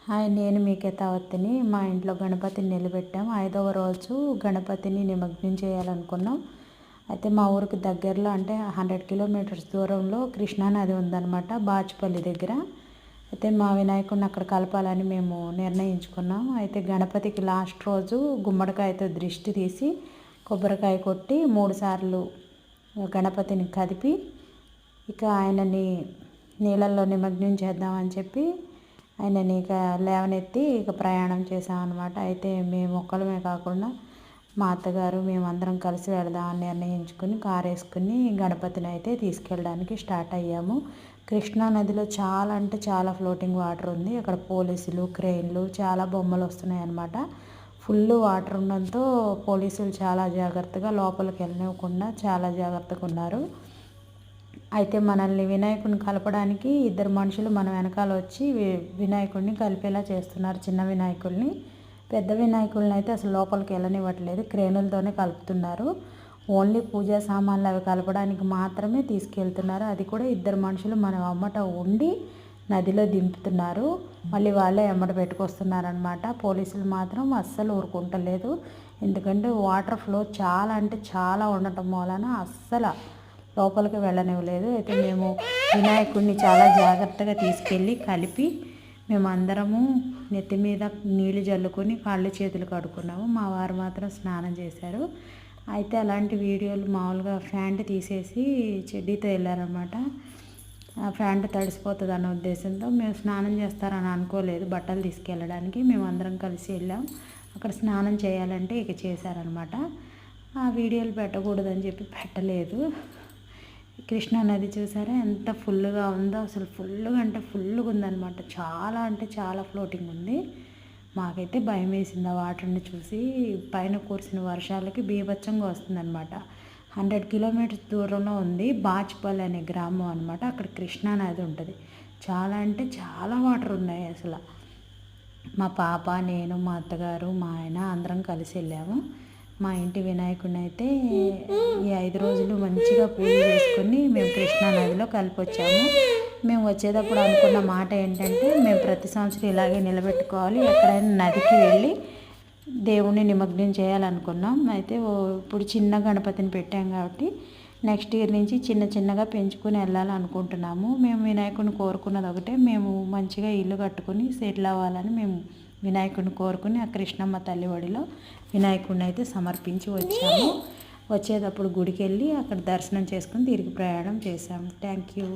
Hi, నేను మీ కేతావతిని. మా ఇంట్లో గణపతిని నిలబెట్టాం. 5వ రోజు గణపతిని నిమగ్నం చేయాలనుకున్నాం. అయితే మా ఊరికి దగ్గరలో అంటే 100 కిలోమీటర్స్ దూరంలో కృష్ణానది ఉందన్నమాట, బాచుపల్లి దగ్గర. అయితే మా వినాయకుడిని అక్కడ కలపాలని మేము నిర్ణయించుకున్నాం. అయితే గణపతికి లాస్ట్ రోజు గుమ్మడికాయతో దృష్టి తీసి కొబ్బరికాయ కొట్టి 3 సార్లు గణపతిని కదిపి ఇక ఆయనని నీళ్ళల్లో నిమగ్నం చేద్దామని చెప్పి ఆయనని ఇక లేవనెత్తి ఇక ప్రయాణం చేసామన్నమాట. అయితే మేము ఒక్కళ్ళమే కాకుండా మా అత్తగారు మేమందరం కలిసి వెళదామని నిర్ణయించుకుని కారు వేసుకుని గణపతిని అయితే తీసుకెళ్ళడానికి స్టార్ట్ అయ్యాము. కృష్ణా నదిలో చాలా అంటే చాలా ఫ్లోటింగ్ వాటర్ ఉంది. అక్కడ పోలీసులు, క్రెయిన్లు, చాలా బొమ్మలు వస్తున్నాయి అన్నమాట. ఫుల్ వాటర్ ఉండడంతో పోలీసులు చాలా జాగ్రత్తగా లోపలికి వెళ్ళనివ్వకుండా చాలా జాగ్రత్తగా ఉన్నారు. అయితే మనల్ని వినాయకుడిని కలపడానికి 2 మనుషులు మన వెనకాల వచ్చి వినాయకుడిని కలిపేలా చేస్తున్నారు. చిన్న వినాయకుడిని, పెద్ద వినాయకుడిని అయితే అసలు లోపలికి వెళ్ళనివ్వట్లేదు, క్రేనులతోనే కలుపుతున్నారు. ఓన్లీ పూజా సామాన్లు అవి కలపడానికి మాత్రమే తీసుకెళ్తున్నారు. అది కూడా 2 మనుషులు మన అమ్మట ఉండి నదిలో దింపుతున్నారు. మళ్ళీ వాళ్ళే ఎమ్మట పెట్టుకొస్తున్నారనమాట. పోలీసులు మాత్రం అస్సలు ఊరుకుంటలేదు. ఎందుకంటే వాటర్ ఫ్లో చాలా అంటే చాలా ఉండటం మూలన అస్సలు లోపలికి వెళ్ళనివ్వలేదు. అయితే మేము వినాయకుడిని చాలా జాగ్రత్తగా తీసుకెళ్ళి కలిపి మేమందరము నెత్తి మీద నీళ్లు జల్లుకొని కాళ్ళు చేతులు కడుక్కున్నాము. మా వారు మాత్రం స్నానం చేశారు. అయితే అలాంటి వీడియోలు మామూలుగా ప్యాంట్ తీసేసి చెడ్డీతో వెళ్ళారనమాట. ఆ ప్యాంట్ తడిసిపోతుంది అన్న ఉద్దేశంతో మేము స్నానం చేస్తారని అనుకోలేదు. బట్టలు తీసుకెళ్ళడానికి మేమందరం కలిసి వెళ్ళాం. అక్కడ స్నానం చేయాలంటే ఇక చేశారనమాట. ఆ వీడియోలు పెట్టకూడదని చెప్పి పెట్టలేదు. కృష్ణా నది చూసారా ఎంత ఫుల్గా ఉందో, అసలు ఫుల్గా అంటే ఫుల్గా ఉందన్నమాట. చాలా అంటే చాలా ఫ్లోటింగ్ ఉంది. మాకైతే భయం వేసింది ఆ వాటర్ని చూసి. పైన కురిసిన వర్షాలకి బీభత్సంగా వస్తుందన్నమాట. 100 కిలోమీటర్స్ దూరంలో ఉంది బాచుపల్లి అనే గ్రామం అనమాట. అక్కడ కృష్ణా నది ఉంటుంది. చాలా అంటే చాలా వాటర్ ఉన్నాయి అసలు. మా పాప, నేను, మా అత్తగారు, మా ఆయన అందరం కలిసి వెళ్ళాము. మా ఇంటి వినాయకుడిని అయితే ఈ 5 రోజులు మంచిగా పూజ చేసుకుని మేము కృష్ణా నదిలో కలిపొచ్చాము. మేము వచ్చేటప్పుడు అనుకున్న మాట ఏంటంటే మేము ప్రతి సంవత్సరం ఇలాగే నిలబెట్టుకోవాలి, ఎక్కడైనా నదికి వెళ్ళి దేవుణ్ణి నిమగ్నం చేయాలనుకున్నాం. అయితే ఇప్పుడు చిన్న గణపతిని పెట్టాం కాబట్టి నెక్స్ట్ ఇయర్ నుంచి చిన్న చిన్నగా పెంచుకొని వెళ్ళాలనుకుంటున్నాము. మేము వినాయకుడిని కోరుకున్నది ఒకటే, మేము మంచిగా ఇల్లు కట్టుకుని సెటిల్ అవ్వాలని మేము వినాయకుడిని కోరుకుని ఆ కృష్ణమ్మ తల్లి ఒడిలో వినాయకుడిని అయితే సమర్పించి వచ్చాము. వచ్చేటప్పుడు గుడికి వెళ్ళి అక్కడ దర్శనం చేసుకుని తిరిగి ప్రయాణం చేశాము. Thank you.